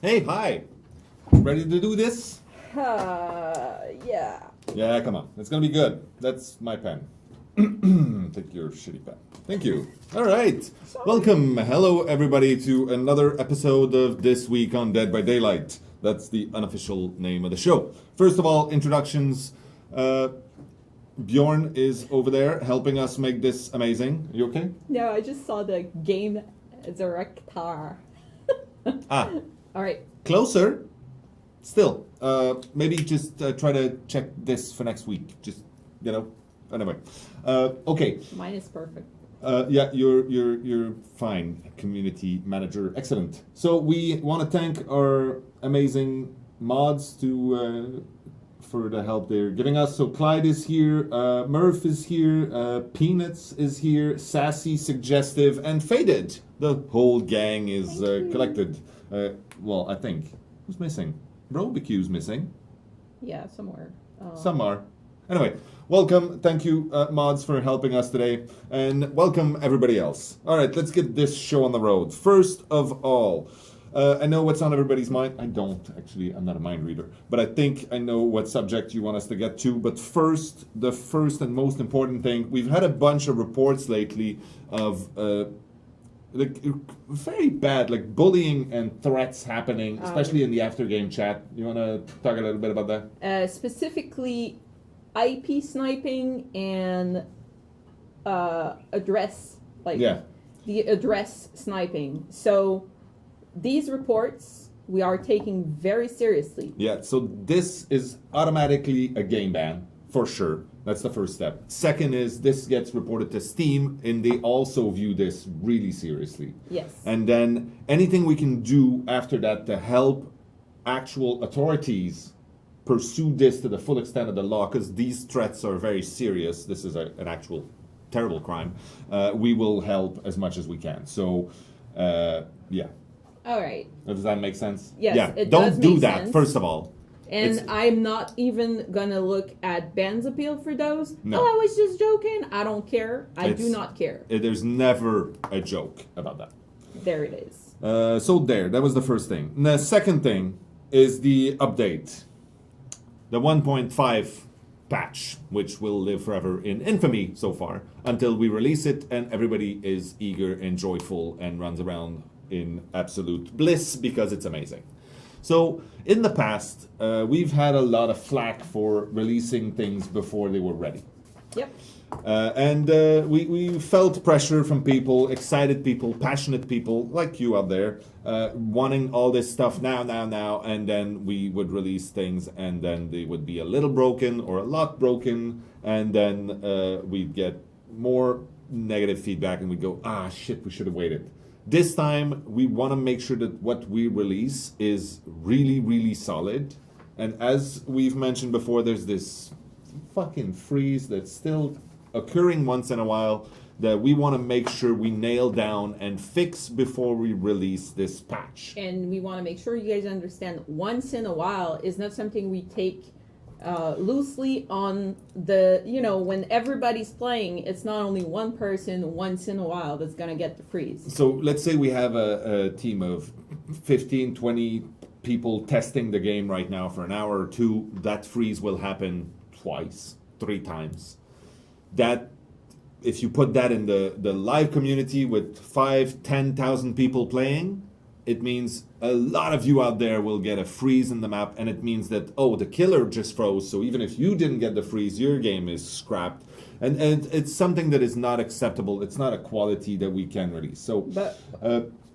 Hey, hi. Ready to do this? Yeah. Yeah, come on. It's gonna be good. That's my pen. Take your shitty pen. Thank you. All right. Sorry. Welcome. Hello, everybody, to another episode of This Week on Dead by Daylight. That's the unofficial name of the show. First of all, introductions. Bjorn is over there helping us make this amazing. You okay? No, I just saw the game director. Ah, All right. closer. Still, maybe just try to check this for next week. Just, anyway. Okay. Mine is perfect. Yeah, you're fine, community manager. Excellent. So we want to thank our amazing mods for the help they're giving us. So Clyde is here, Murph is here, Peanuts is here, Sassy, Suggestive, and Faded. The whole gang is collected. Well, I think. Who's missing? Robicue's missing. Yeah, somewhere. Some are. Anyway, welcome. Thank you, mods, for helping us today. And welcome, everybody else. All right, let's get this show on the road. First of all, I know what's on everybody's mind. I don't, actually. I'm not a mind reader. But I think I know what subject you want us to get to. But first, the first and most important thing, we've had a bunch of reports lately of very bad, bullying and threats happening, especially in the after game chat. You want to talk a little bit about that? Specifically, IP sniping and address, the address sniping. So these reports we are taking very seriously. Yeah, so this is automatically a game ban, for sure. That's the first step. Second is this gets reported to Steam, and they also view this really seriously. Yes. And then anything we can do after that to help actual authorities pursue this to the full extent of the law, because these threats are very serious. This is an actual terrible crime. We will help as much as we can. So, yeah. All right. Does that make sense? Yes, yeah. it Don't does do make that, sense. first of all. And I'm not even gonna look at Ben's appeal for those. No. Oh, I was just joking. I don't care. I do not care. There's never a joke about that. There it is. That was the first thing. And the second thing is the update. The 1.5 patch, which will live forever in infamy so far, until we release it and everybody is eager and joyful and runs around in absolute bliss because it's amazing. So, in the past, we've had a lot of flack for releasing things before they were ready. Yep. And we felt pressure from people, excited people, passionate people like you out there, wanting all this stuff now, and then we would release things and then they would be a little broken or a lot broken, and then we'd get more negative feedback and we'd go, shit, we should have waited. This time, we want to make sure that what we release is really, really solid. And as we've mentioned before, there's this fucking freeze that's still occurring once in a while that we want to make sure we nail down and fix before we release this patch. And we want to make sure you guys understand once in a while is not something we take loosely on the, when everybody's playing, it's not only one person once in a while that's going to get the freeze. So let's say we have a team of 15, 20 people testing the game right now for an hour or two. That freeze will happen twice, 3 times. That, if you put that in the live community with 5,000, 10,000 people playing, it means a lot of you out there will get a freeze in the map, and it means that, the killer just froze, so even if you didn't get the freeze, your game is scrapped. And it's something that is not acceptable. It's not a quality that we can release. So, but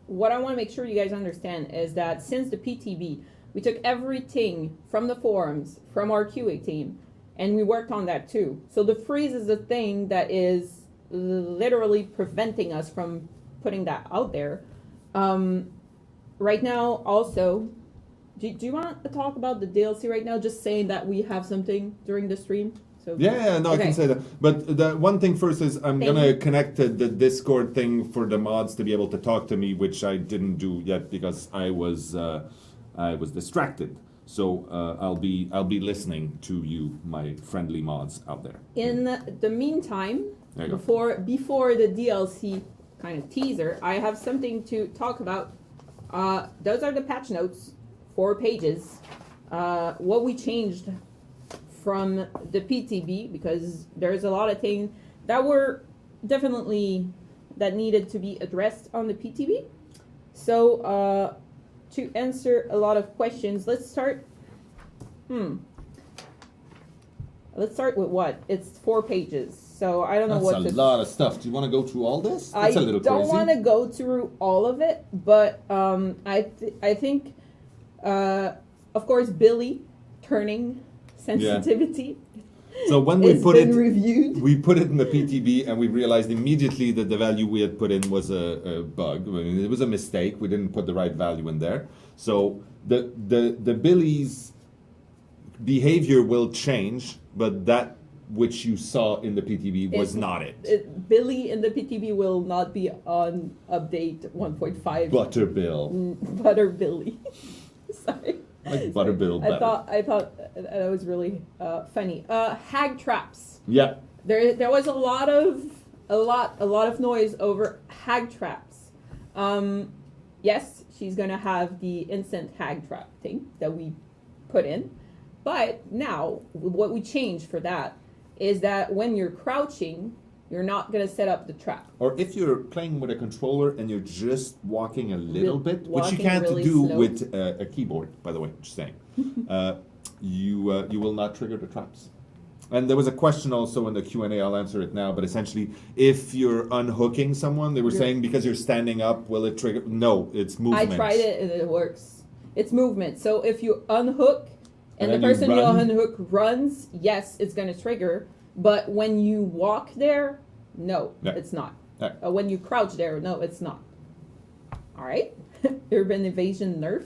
what I want to make sure you guys understand is that since the PTB, we took everything from the forums, from our QA team, and we worked on that too. So the freeze is the thing that is literally preventing us from putting that out there. Right now, also, do you want to talk about the DLC right now? Just saying that we have something during the stream. So okay. I can say that. But the one thing first is I'm going to connect the Discord thing for the mods to be able to talk to me, which I didn't do yet because I was distracted. So I'll be listening to you, my friendly mods out there. In the meantime, before the DLC kind of teaser, I have something to talk about Those are the patch notes, 4 pages. What we changed from the PTB, because there's a lot of things that were definitely that needed to be addressed on the PTB. So to answer a lot of questions, let's start. Let's start with what? It's 4 pages. So I don't know what. That's a lot of stuff. Do you want to go through all this? That's I a little don't crazy. want to go through all of it, but I think, of course, Billy turning sensitivity. So when we put it, reviewed. we put it in the PTB, and we realized immediately that the value we had put in was a bug. I mean, it was a mistake. We didn't put the right value in there. So the Billy's behavior will change, but that which you saw in the PTB was not it. Billy in the PTB will not be on update 1.5. Butterbill. Butter Billy. Sorry. Like Butterbill better. I thought that was really funny. Hag traps. Yeah. There was a lot of noise over hag traps. Yes, she's gonna have the instant hag trap thing that we put in, but now what we changed for that is that when you're crouching, you're not gonna set up the trap. Or if you're playing with a controller and you're just walking a little bit, which you walking can't really do slow. with a keyboard, by the way, just saying, you will not trigger the traps. And there was a question also in the Q&A, I'll answer it now, but essentially, if you're unhooking someone, they were saying because you're standing up, will it trigger? No, it's movement. I tried it and it works. It's movement. So if you unhook and the then you person you run? unhook runs, yes, it's going to trigger. But when you walk there, no, Yeah. it's not. Yeah. When you crouch there, no, it's not. All right. Urban evasion nerf.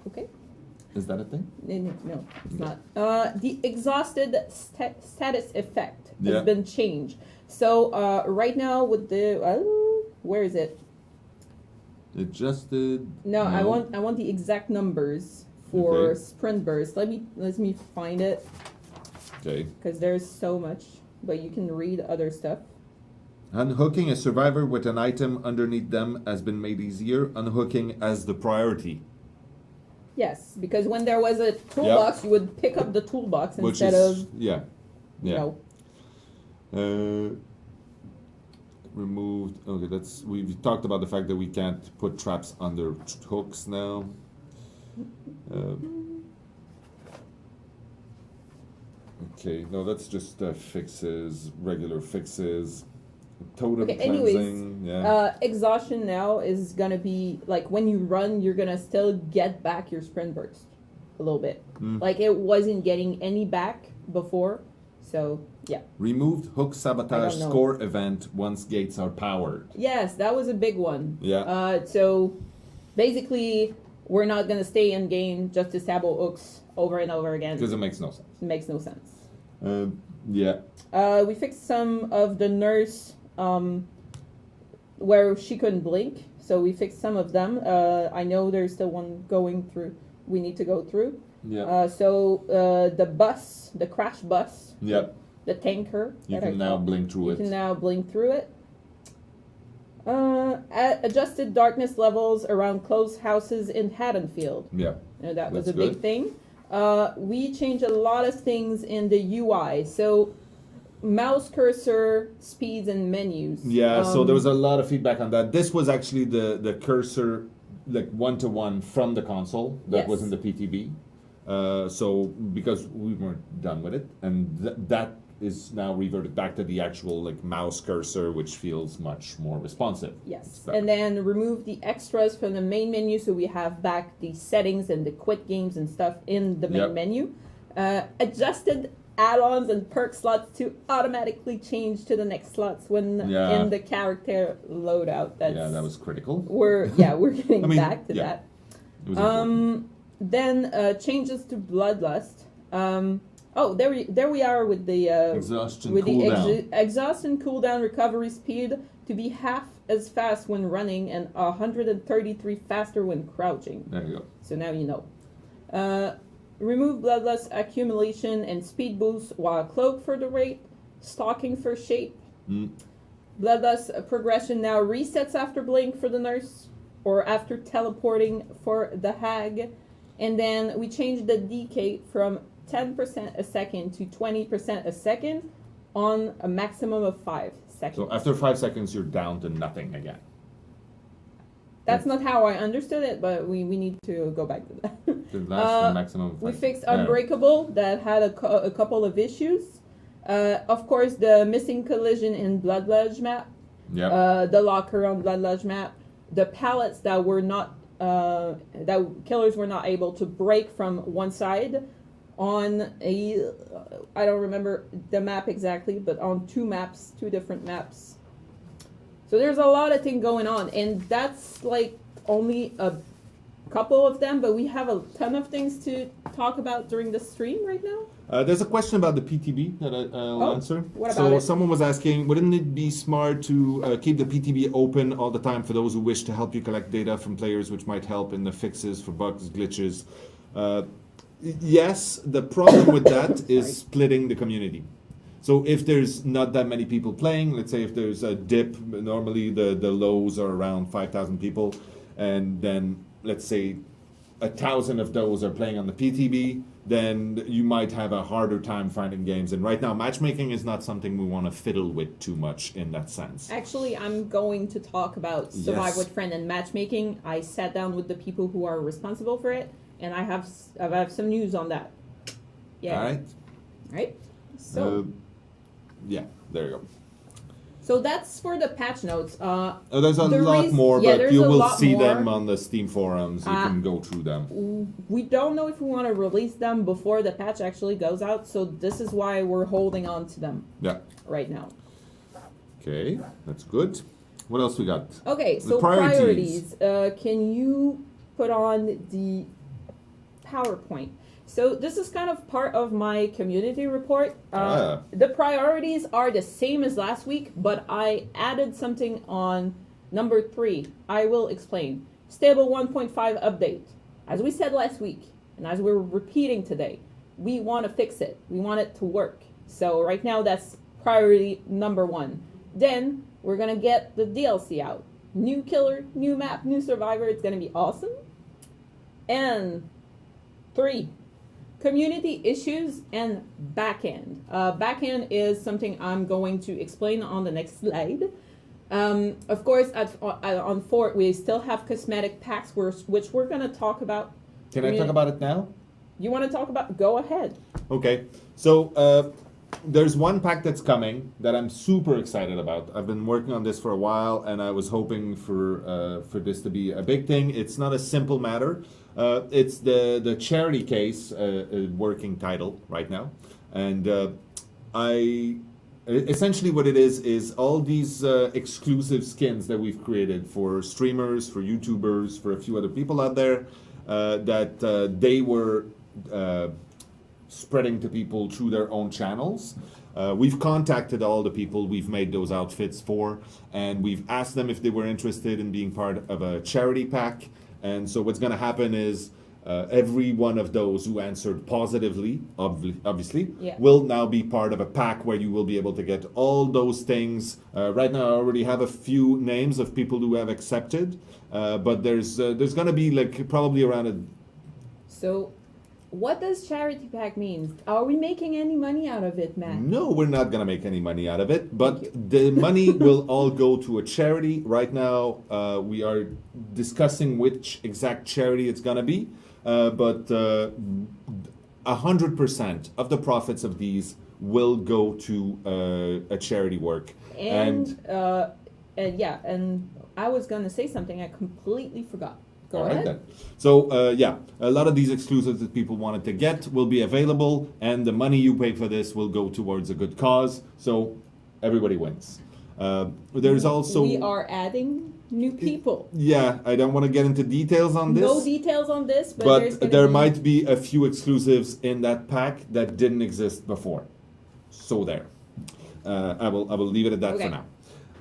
Okay. Is that a thing? No, it's not. The exhausted status effect Yeah. has been changed. So right now with the where is it? Adjusted. No, I want the exact numbers for Okay. sprint burst. Let me find it Okay. because there's so much, but you can read other stuff. Unhooking a survivor with an item underneath them has been made easier. Unhooking as the priority. Yes, because when there was a toolbox, you would pick up the toolbox Which instead is, of yeah. no. Removed. Okay, we've talked about the fact that we can't put traps under hooks now. Okay, no, that's just fixes, regular fixes. Totem cleansing. Yeah. Exhaustion now is gonna be like when you run, you're gonna still get back your sprint burst a little bit. Like it wasn't getting any back before, so yeah. Removed hook sabotage I don't know. score event once gates are powered. Yes, that was a big one. Yeah. So basically, we're not gonna stay in game just to sabo hooks over and over again. Because it makes no sense. It makes no sense. Yeah. We fixed some of the nurse where she couldn't blink, so we fixed some of them. I know there's still one going through. We need to go through. Yeah. So the bus, the crash bus, Yeah. the tanker. You that I can now call- blink through You it. can now blink through it. Adjusted darkness levels around closed houses in Haddonfield. Yeah. That was That's a big good. thing. We changed a lot of things in the UI. So mouse cursor, speeds, and menus. Yeah, so there was a lot of feedback on that. This was actually the cursor, like one-to-one from the console that was in the PTB. So because we weren't done with it, and that is now reverted back to the actual like mouse cursor, which feels much more responsive. Yes, and then remove the extras from the main menu, so we have back the settings and the quit games and stuff in the main menu. Adjusted add-ons and perk slots to automatically change to the next slots when in the character loadout. That was critical. We're getting back to that. It was important. Then changes to Bloodlust. There we are with the exhaustion with cooldown. the exhaust and cooldown recovery speed to be half as fast when running and 133 faster when crouching. There you go. So now you know. Remove Bloodlust accumulation and speed boost while cloak for the rate, stalking for shape. Bloodlust progression now resets after blink for the nurse or after teleporting for the hag. And then we changed the decay from 10% a second to 20% a second on a maximum of 5 seconds. So after 5 seconds, you're down to nothing again. That's not how I understood it, but we need to go back to that. The last maximum. We fixed Unbreakable that had a couple of issues. Of course, the missing collision in Bloodlust map. Yeah. The locker on Bloodlust map. The pallets that were not that killers were not able to break from one side on a I don't remember the map exactly, but on two different maps. So there's a lot of things going on, and that's like only a couple of them, but we have a ton of things to talk about during the stream right now. There's a question about the PTB that I'll answer. What about it? Someone was asking, wouldn't it be smart to keep the PTB open all the time for those who wish to help you collect data from players, which might help in the fixes for bugs, glitches? Yes, the problem with that is splitting the community. So if there's not that many people playing, let's say if there's a dip, normally the lows are around 5,000 people, and then let's say 1,000 of those are playing on the PTB, then you might have a harder time finding games. And right now, matchmaking is not something we want to fiddle with too much in that sense. Actually, I'm going to talk about Survive with Friend and matchmaking. I sat down with the people who are responsible for it, and I have some news on that. Yeah. All right. Right? So... yeah, there you go. So that's for the patch notes. There's a lot more, but you will see more. them on the Steam forums. You can go through them. We don't know if we want to release them before the patch actually goes out, so this is why we're holding on to them right now. Okay, that's good. What else we got? Okay, so priorities. Can you put on the PowerPoint? So this is kind of part of my community report. The priorities are the same as last week, but I added something on number 3. I will explain. Stable 1.5 update. As we said last week, and as we're repeating today, we want to fix it. We want it to work. So right now that's priority number 1. Then we're going to get the DLC out. New killer, new map, new survivor. It's going to be awesome. And 3. Community issues and backend. Backend is something I'm going to explain on the next slide. Of course, on 4, we still have cosmetic packs, which we're going to talk about. Can I talk about it now? You want to talk about? Go ahead. Okay. So there's one pack that's coming that I'm super excited about. I've been working on this for a while, and I was hoping for this to be a big thing. It's not a simple matter. It's the charity case working title right now, and essentially what it is all these exclusive skins that we've created for streamers, for YouTubers, for a few other people out there that they were spreading to people through their own channels. We've contacted all the people we've made those outfits for, and we've asked them if they were interested in being part of a charity pack. And so what's going to happen is every one of those who answered positively, obviously, will now be part of a pack where you will be able to get all those things. Right now I already have a few names of people who have accepted, but there's going to be like probably around a... So what does charity pack mean? Are we making any money out of it, Matt? No, we're not going to make any money out of it, but the money will all go to a charity. Right now, we are discussing which exact charity it's going to be, but 100% of the profits of these will go to a charity work. And I was going to say something I completely forgot. Go ahead. Then. So, a lot of these exclusives that people wanted to get will be available, and the money you pay for this will go towards a good cause, so everybody wins. There's also... We are adding new people. Yeah, I don't want to get into details on this. No details on this, but there might be a few exclusives in that pack that didn't exist before. So there. I will leave it at that for now.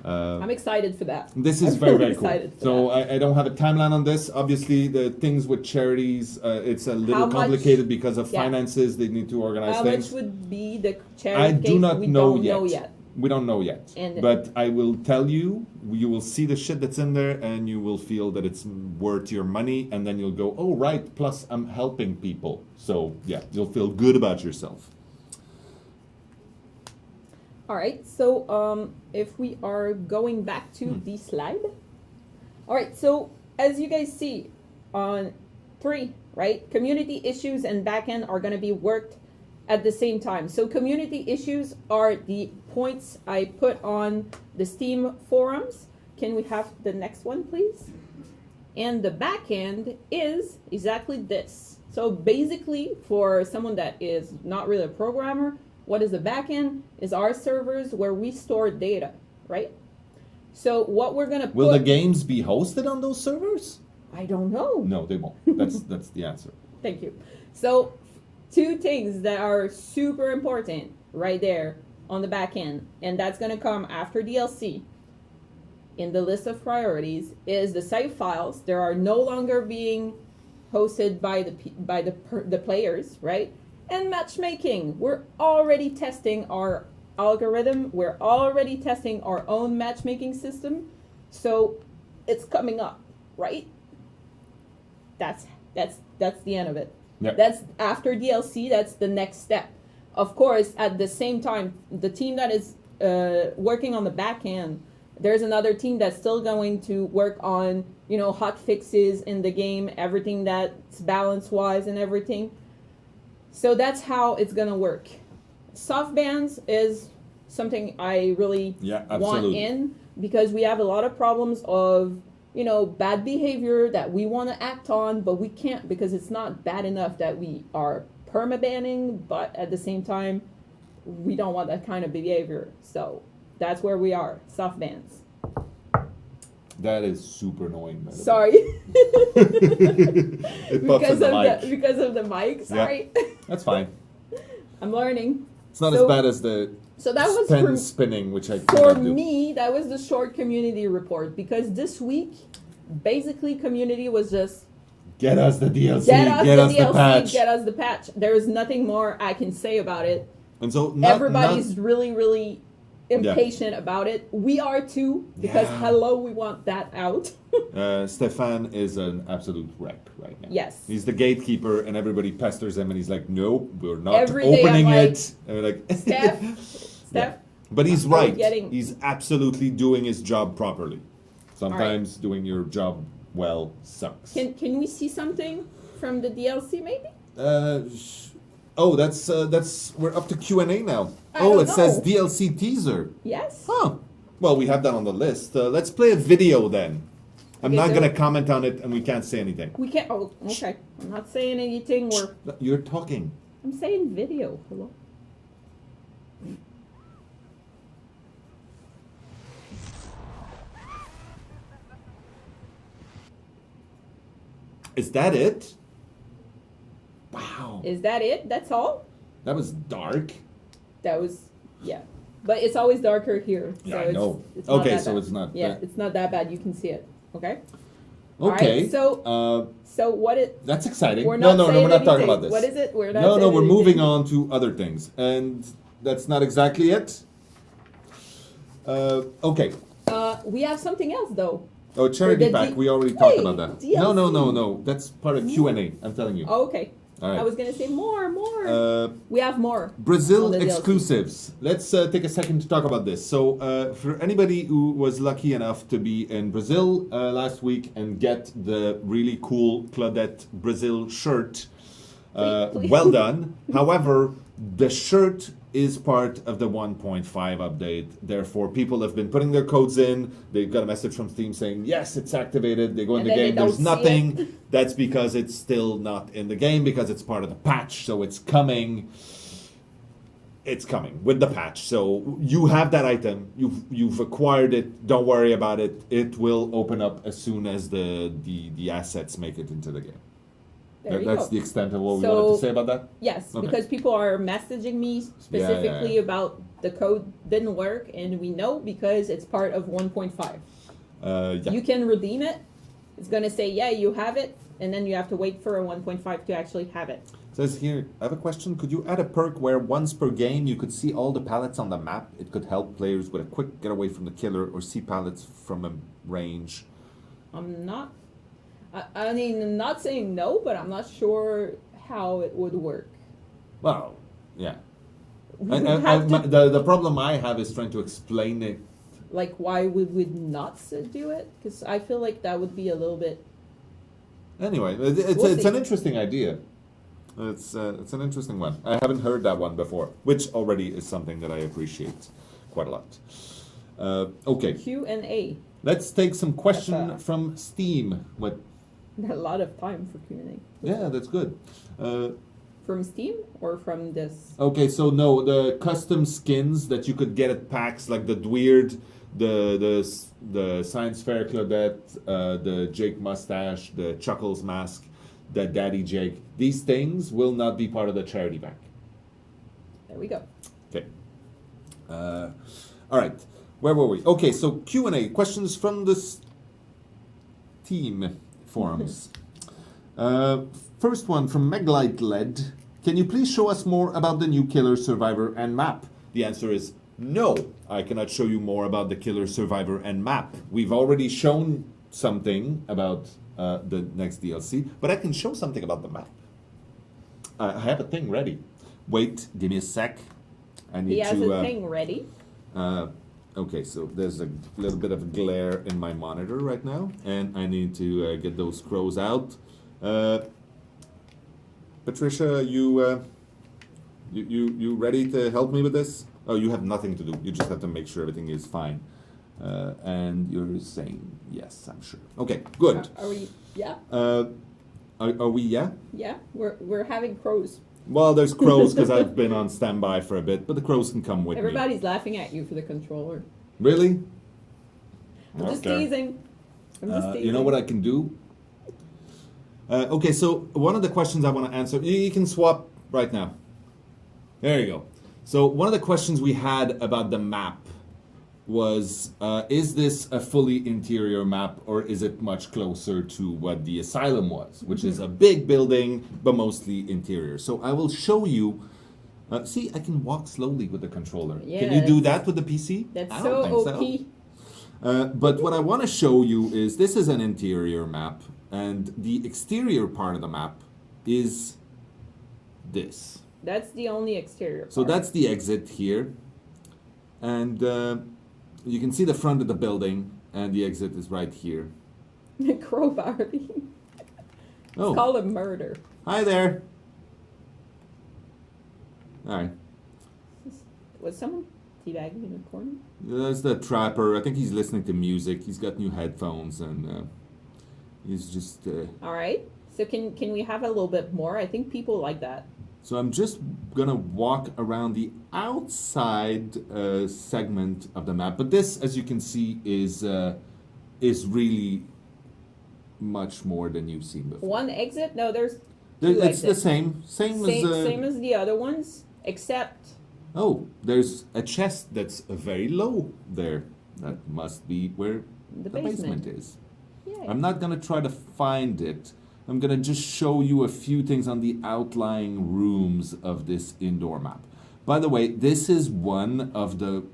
I'm excited for that. This is very, very cool. So I don't have a timeline on this. Obviously, the things with charities, it's a little complicated because of finances. They need to organize things. How much would be the charity? I do not know yet. We don't know yet. And but I will tell you, you will see the shit that's in there and you will feel that it's worth your money, and then you'll go, oh, right, plus I'm helping people. So, yeah, you'll feel good about yourself. all right, so if we are going back to the slide. All right, so as you guys see on 3, right, community issues and backend are going to be worked at the same time. So community issues are the points I put on the Steam forums. Can we have the next one, please? And the backend is exactly this. So basically, for someone that is not really a programmer, what is the backend? Is our servers where we store data, right? So what we're gonna Will the games be hosted on those servers? I don't know. No, they won't. That's the answer. Thank you. So 2 things that are super important right there on the back end, and that's going to come after DLC in the list of priorities, is the save files. They are no longer being hosted by the players, right? And matchmaking. We're already testing our algorithm. We're already testing our own matchmaking system. So it's coming up, right? That's the end of it. Yep. That's after DLC. That's the next step. Of course, at the same time, the team that is working on the back end, there's another team that's still going to work on, hot fixes in the game, everything that's balance-wise and everything. So that's how it's gonna work. Soft bans is something I really want in, because we have a lot of problems of bad behavior that we want to act on, but we can't, because it's not bad enough that we are permabanning, but at the same time, we don't want that kind of behavior. So that's where we are, soft bans. That is super annoying. Sorry. because of the mic, sorry. Yeah, that's fine. I'm learning. It's not as bad as the spinning, which I for me, that was the short community report, because this week, basically, community was just get us the DLC, get us the patch. Get us the patch. There is nothing more I can say about it. And so everybody's really, really impatient about it. We are too, because hello, we want that out. Stefan is an absolute wreck right now. Yes. He's the gatekeeper, and everybody pesters him, and he's like, no, we're not Every opening day it. And we're like, Steph. Yeah. But he's right. He's absolutely doing his job properly. Sometimes doing your job well sucks. Can we see something from the DLC maybe? That's we're up to Q&A now. It says DLC teaser. Yes. Huh. Well, we have that on the list. Let's play a video then. I'm not going to comment on it, and we can't say anything. We can't. Oh, okay. I'm not saying anything. You're talking. I'm saying video. Hello. Is that it? Wow. Is that it? That's all? That was dark. That was, But it's always darker here. Yeah, I know. It's okay, so it's not. Yeah, it's not that bad. You can see it. Okay. Okay. Right, so what it? That's exciting. We're not we're not talking about this. What is it? We're not. No, we're moving on to other things, and that's not exactly it. Okay. We have something else though. Oh, charity pack. We already talked about that. DLC. No. That's part of Q&A. I'm telling you. Oh, okay. All right. I was gonna say more. We have more. Brazil exclusives. Let's take a second to talk about this. So, for anybody who was lucky enough to be in Brazil last week and get the really cool Claudette Brazil shirt, Please. well done. However, the shirt is part of the 1.5 update. Therefore, people have been putting their codes in. They got a message from Steam saying, yes, it's activated. They go in the game, there's nothing. That's because it's still not in the game, because it's part of the patch. So it's coming. It's coming with the patch. So you have that item. You've acquired it. Don't worry about it. It will open up as soon as the assets make it into the game. That's the extent of what we wanted to say about that? Yes, okay. Because people are messaging me specifically about the code didn't work, and we know because it's part of 1.5. You can redeem it It's gonna say, yeah, you have it, and then you have to wait for a 1.5 to actually have it. It says here, I have a question. Could you add a perk where once per game you could see all the pallets on the map? It could help players with a quick getaway from the killer or see pallets from a range. I'm not, I mean, I'm not saying no, but I'm not sure how it would work. Well, yeah. We would have to, The problem I have is trying to explain it. like, why would we not do it? Because I feel like that would be a little bit. Anyway, We'll it's see. an interesting idea. It's an interesting one. I haven't heard that one before, which already is something that I appreciate quite a lot. Okay, Q&A. let's take some question That's, from Steam. What? A lot of time for Q&A. Yeah, that's good. From Steam or from this? Okay, so no, the custom skins that you could get at PAX, like the Dweird, the Science Fair Claudette, the Jake Mustache, the Chuckles mask, the Daddy Jake. These things will not be part of the charity pack. There we go. Okay. All right. Where were we? Okay, so Q&A, questions from the Steam forums. First one from Meglite Led. Can you please show us more about the new Killer, Survivor, and map? The answer is no. I cannot show you more about the Killer, Survivor, and map. We've already shown something about the next DLC, but I can show something about the map. I have a thing ready. Wait, give me a sec. I need He has to. a thing ready. Okay, so there's a little bit of glare in my monitor right now, and I need to get those crows out. Patricia, you ready to help me with this? Oh, you have nothing to do. You just have to make sure everything is fine. And you're saying yes, I'm sure. Okay, good. Are we? Yeah. Are we? Yeah. Yeah. We're having crows. Well, there's crows because I've been on standby for a bit, but the crows can come with me. Everybody's laughing at you for the controller. Really? I'm just teasing. I'm just teasing. You know what I can do? Okay, so one of the questions I want to answer, you can swap right now. There you go. So one of the questions we had about the map was, is this a fully interior map or is it much closer to what the asylum was, which is a big building, but mostly interior. So I will show you. See, I can walk slowly with the controller. Yeah, can you do that with the PC? That's I so don't think OP. But what I want to show you is this is an interior map, and the exterior part of the map is this. That's the only exterior part. So that's the exit here, and you can see the front of the building, and the exit is right here. Crowbar. It's Oh, called a murder. hi there. All right, Was someone teabagging in the corner? that's the trapper. I think he's listening to music. He's got new headphones, and he's just. All right. So can we have a little bit more? I think people like that. So I'm just gonna walk around the outside segment of the map, but this, as you can see, is really much more than you've seen before. One exit? No, there's two It's the exits. same Same as the other ones, except Oh, there's a chest that's very low there. That must be where the the basement basement. is. Yeah. I'm not gonna try to find it. I'm gonna just show you a few things on the outlying rooms of this indoor map. By the way, this is one of the,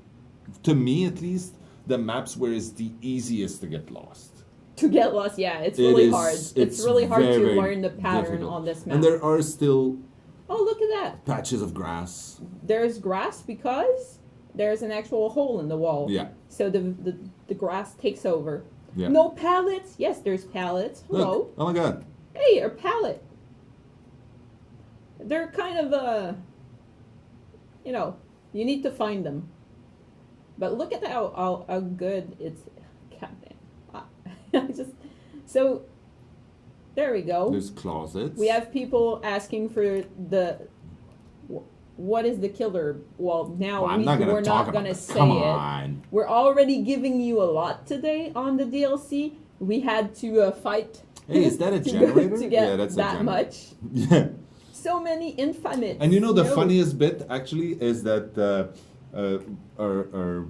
to me at least, the maps where it's the easiest to get lost. To get lost, yeah, it's really hard. It's really hard very, to very learn the pattern difficult. on this map. And there are still Oh, look at that. patches of grass. There's grass because there's an actual hole in the wall. Yeah. So the grass takes over. Yeah. No pallets? Yes, there's pallets. Hello. Look, oh my god. Hey, a pallet. They're kind of you need to find them. But look at how good it's. I just so. There we go. There's closets. We have people asking for what is the killer? Well, now Well, I'm not gonna we're talk not about going to it. say Come it. on. We're already giving you a lot today on the DLC. We had to fight. Hey, is that a to generator? to get Yeah, that's a that generator. much. Yeah. So many infinites. And you know the No. funniest bit actually is that our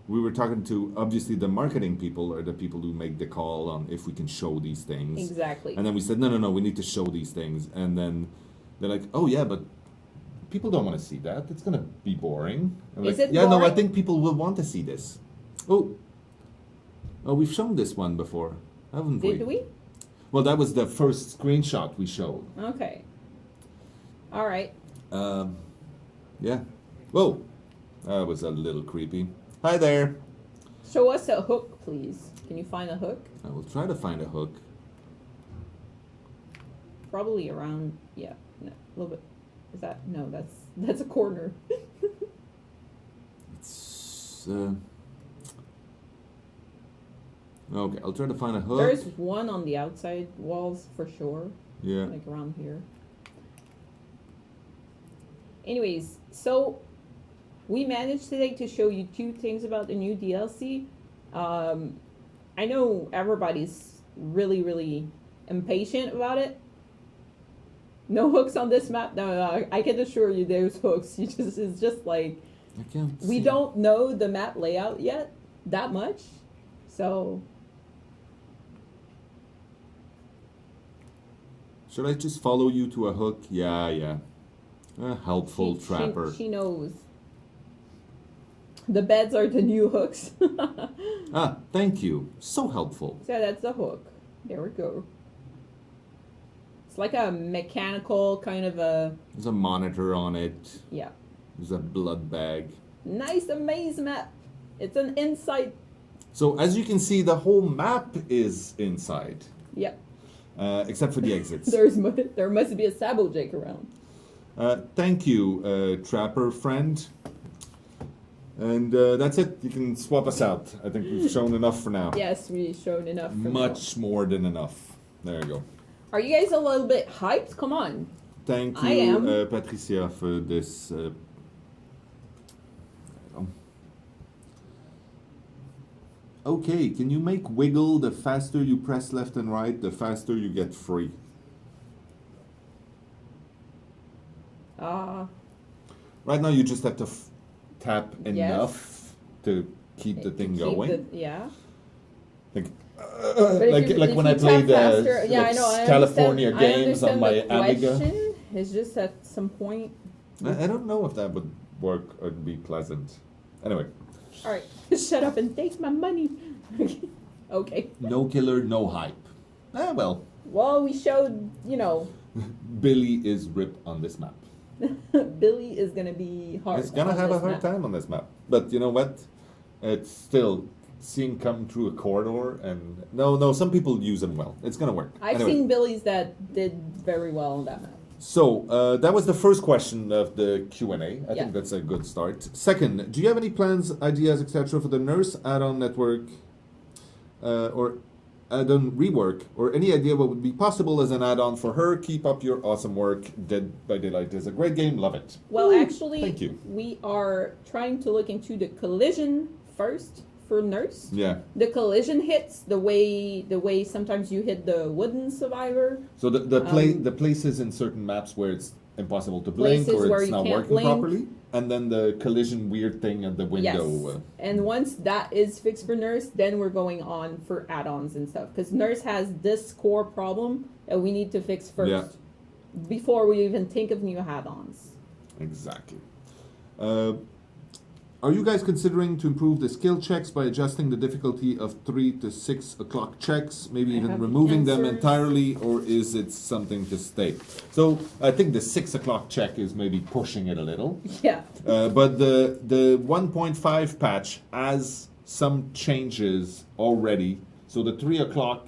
we were talking to, obviously, the marketing people are the people who make the call on if we can show these things. Exactly. And then we said, no, we need to show these things. And then they're like, oh, yeah, but people don't want to see that. It's going to be boring. I'm Is like, it yeah, no, I boring? think people will want to see this. Oh, we've shown this one before, haven't we? Did we? Well, that was the first screenshot we showed. Okay. All right. Yeah. Whoa, that was a little creepy. Hi there. Show us a hook, please. Can you find a hook? I will try to find a hook. Probably around, no, a little bit. Is that, no, that's a corner. It's, okay, I'll try to find a hook. There's one on the outside walls for sure. Yeah. Like around here. Anyways, so we managed today to show you 2 things about the new DLC. I know everybody's really, really impatient about it. No hooks on this map. No, I can assure you there's hooks. It's just like, I can't we see. don't know the map layout yet that much. So Should I just follow you to a hook? Yeah. A helpful trapper. She knows. The beds are the new hooks. Ah, thank you. So helpful. So that's the hook. There we go. It's like a mechanical kind of a, There's a monitor on it. yeah. There's a blood bag. Nice maze map. It's an inside. So as you can see, the whole map is inside, Yep. except for the exits. There must be a sabo jake around. Thank you, trapper friend. And that's it. You can swap us out. I think we've shown enough for now. Yes, we've shown enough. For Much more than enough. There you go. Are you guys a little bit hyped? Come on. Thank I you, am. Patricia, for this. Okay, can you make wiggle? The faster you press left and right, the faster you get free. Right now, you just have to tap enough to keep the thing going. Yeah. Like, But like if when you I played tap faster, yeah, I know. I California understand, games on my the Amiga. question is just at some point. I don't know if that would work or be pleasant. Anyway. All right, shut up and take my money. Okay. No killer, no hype. Well. Well, we showed, Billy is ripped on this map. Billy is gonna be hard. It's gonna on have a this hard map. time on this map. But you know what? It's still seeing come through a corridor and no, some people use them well. It's gonna work. I've Anyway. seen Billies that did very well on that map. So that was the first question of the Q&A. I Yeah. think that's a good start. Second, do you have any plans, ideas, etc. for the nurse add-on network or add-on rework, or any idea what would be possible as an add-on for her? Keep up your awesome work. Dead by Daylight is a great game. Love it. Well, Woo. actually, Thank you. we are trying to look into the collision first for nurse. Yeah. The collision hits the way sometimes you hit the wooden survivor. So the places in certain maps where it's impossible to blink Places or where it's you not can't working blink. properly, and then the collision weird thing at the window. Yes. And once that is fixed for nurse, then we're going on for add-ons and stuff. Because nurse has this core problem that we need to fix first Yeah. before we even think of new add-ons. Exactly. Are you guys considering to improve the skill checks by adjusting the difficulty of 3 to 6 o'clock checks, maybe I even have the removing them answers. entirely, or is it something to stay? So I think the 6 o'clock check is maybe pushing it a little. Yeah. But the 1.5 patch has some changes already. So the 3 o'clock,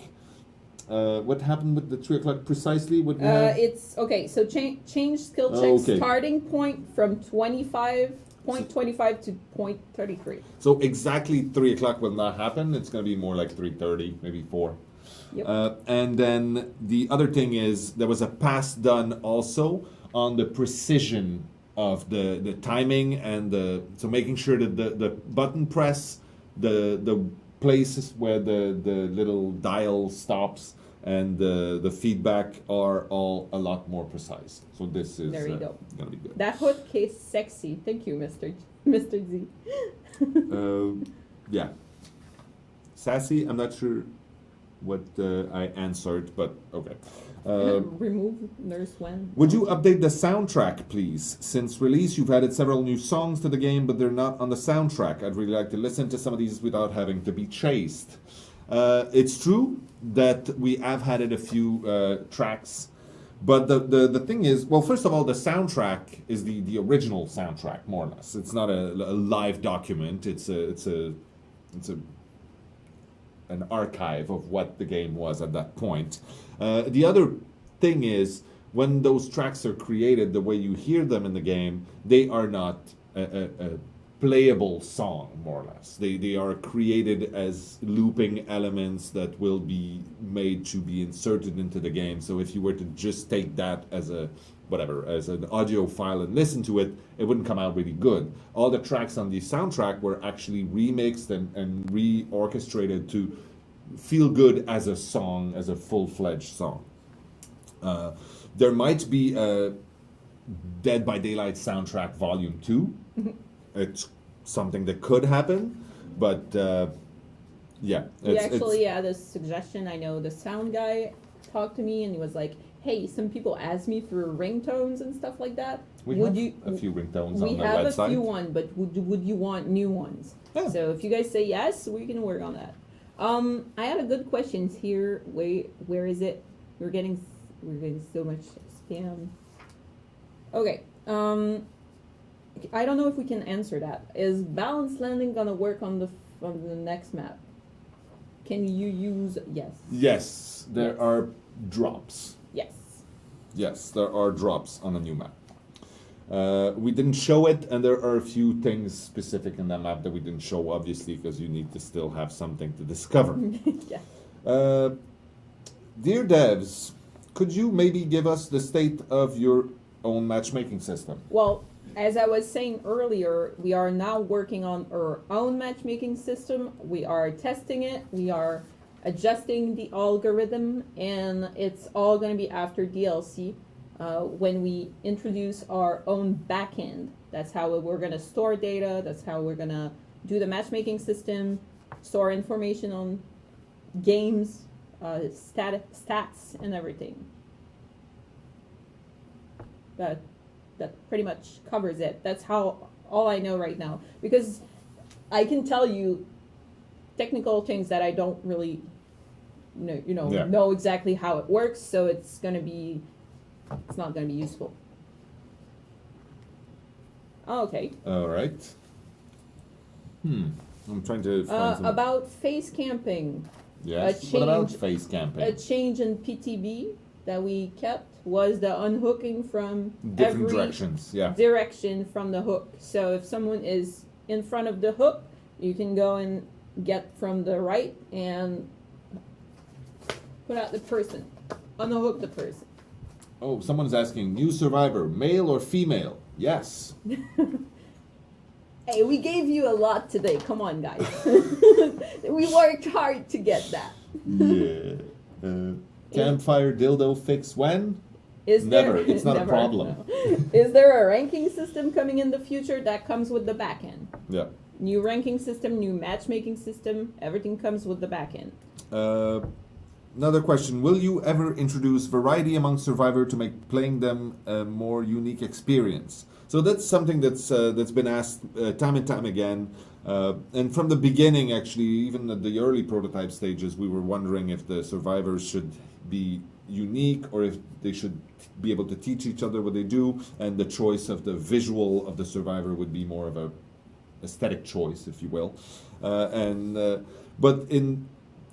what happened with the 3 o'clock precisely? What we have? It's okay. So change skill checks Okay. starting point from 25.25 to 0.33. So exactly 3 o'clock will not happen. It's going to be more like 3:30, maybe 4. Yep. And then the other thing is there was a pass done also on the precision of the timing and so making sure that the button press, the places where the little dial stops and the feedback are all a lot more precise. So this is There you go. gonna be good. That hook is sexy. Thank you, Mr. Z. Yeah. Sassy, I'm not sure what I answered, but okay. Remove Nurse Wen. Would you update the soundtrack, please? Since release, you've added several new songs to the game, but they're not on the soundtrack. I'd really like to listen to some of these without having to be chased. It's true that we have added a few tracks, but the thing is, well, first of all, the soundtrack is the original soundtrack, more or less. It's not a live document. It's an archive of what the game was at that point. The other thing is, when those tracks are created, the way you hear them in the game, they are not a playable song, more or less. They are created as looping elements that will be made to be inserted into the game. So if you were to just take that as as an audio file and listen to it, it wouldn't come out really good. All the tracks on the soundtrack were actually remixed and re-orchestrated to feel good as a song, as a full-fledged song. There might be a Dead by Daylight soundtrack Volume 2. It's something that could happen, but yeah. We actually had a suggestion. I know the sound guy talked to me and he was like, hey, some people ask me for ringtones and stuff like that. We have a few ringtones on the website. We have a few ones, but would you want new ones? Yeah. So if you guys say yes, we can work on that. I had a good questions here. Where is it? We're getting so much spam. Okay. I don't know if we can answer that. Is balanced landing gonna work on the next map? Can you use yes? Yes, there are drops. Yes. Yes, there are drops on a new map. We didn't show it, and there are a few things specific in that map that we didn't show, obviously, because you need to still have something to discover. Yeah. Dear devs, could you maybe give us the state of your own matchmaking system? Well, as I was saying earlier, we are now working on our own matchmaking system. We are testing it. We are adjusting the algorithm, and it's all going to be after DLC. When we introduce our own backend, that's how we're going to store data. That's how we're going to do the matchmaking system, store information on games, stats, and everything. That pretty much covers it. That's all I know right now. Because I can tell you technical things that I don't really know exactly how it works. So it's not gonna be useful. Okay. All right. I'm trying to find some... About face camping. Yes. What about face camping? A change in PTB that we kept was the unhooking from different every directions. Yeah. direction from the hook. So if someone is in front of the hook, you can go and get from the right and put out the person, unhook the person. Oh, someone's asking, new survivor, male or female? Yes. Hey, we gave you a lot today. Come on, guys. We worked hard to get that. Yeah. Campfire dildo fix when? Never. It's not a problem. No. Is there a ranking system coming in the future? That comes with the backend. Yeah. New ranking system, new matchmaking system. Everything comes with the backend. Another question. Will you ever introduce variety among survivor to make playing them a more unique experience? So that's something that's been asked time and time again. And from the beginning, actually, even at the early prototype stages, we were wondering if the survivors should be unique or if they should be able to teach each other what they do. And the choice of the visual of the survivor would be more of a aesthetic choice, if you will. But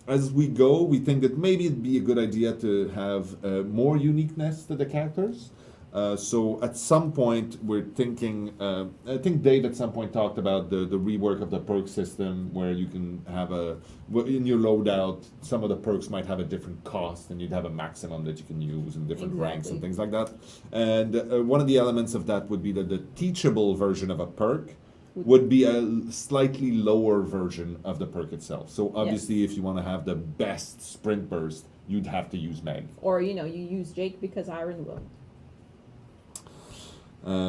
as we go, we think that maybe it'd be a good idea to have more uniqueness to the characters. So at some point, we're thinking, I think Dave at some point talked about the rework of the perk system where you can have in your loadout, some of the perks might have a different cost and you'd have a maximum that you can use in different ranks and things like that. And one of the elements of that would be that the teachable version of a perk would be a slightly lower version of the perk itself. So obviously, if you want to have the best sprint burst, you'd have to use Meg. Or, you use Jake because Iron will.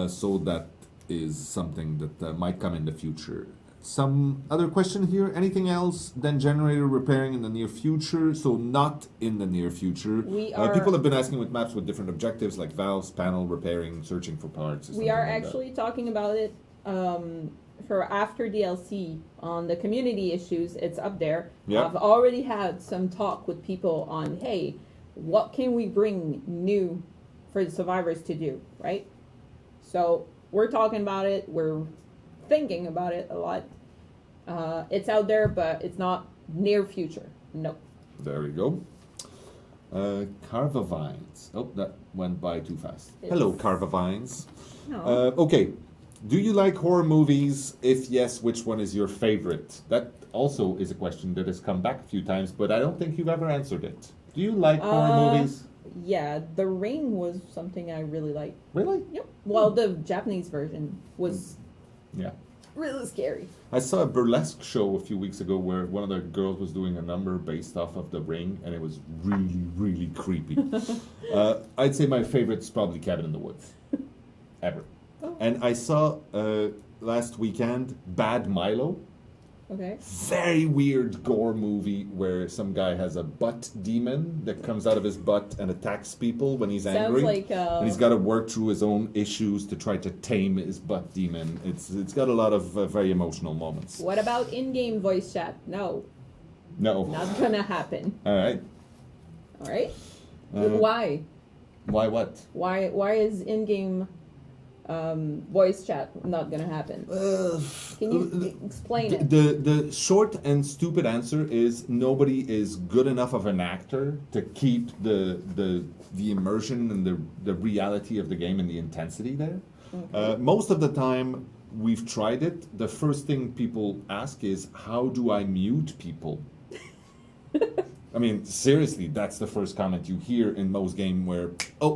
So that is something that might come in the future. Some other question here. Anything else than generator repairing in the near future? So not in the near future. People have been asking with maps with different objectives like valves, panel repairing, searching for parts. We are actually talking about it for after DLC on the community issues. It's up there. Yep. I've already had some talk with people on, hey, what can we bring new for the survivors to do, right? So we're talking about it. We're thinking about it a lot. It's out there, but it's not near future. No. There we go. Carvavines. Oh, that went by too fast. Hello, Carvavines. Okay. Do you like horror movies? If yes, which one is your favorite? That also is a question that has come back a few times, but I don't think you've ever answered it. Do you like horror movies? Yeah, The Ring was something I really liked. Really? Yep. Well, the Japanese version was really scary. I saw a burlesque show a few weeks ago where one of the girls was doing a number based off of The Ring, and it was really, really creepy. I'd say my favorite's probably Cabin in the Woods. Ever. Oh. And I saw last weekend Bad Milo. Okay. Very weird gore movie where some guy has a butt demon that comes out of his butt and attacks people when he's angry. Sounds like and he's got to work through his own issues to try to tame his butt demon. It's got a lot of very emotional moments. What about in-game voice chat? No. No. Not gonna happen. All right. All right. Why? Why what? Why is in-game voice chat not gonna happen? Can you explain it? The short and stupid answer is nobody is good enough of an actor to keep the immersion and the reality of the game and the intensity there. Okay. Most of the time we've tried it, the first thing people ask is, how do I mute people? I mean, seriously, that's the first comment you hear in most games where,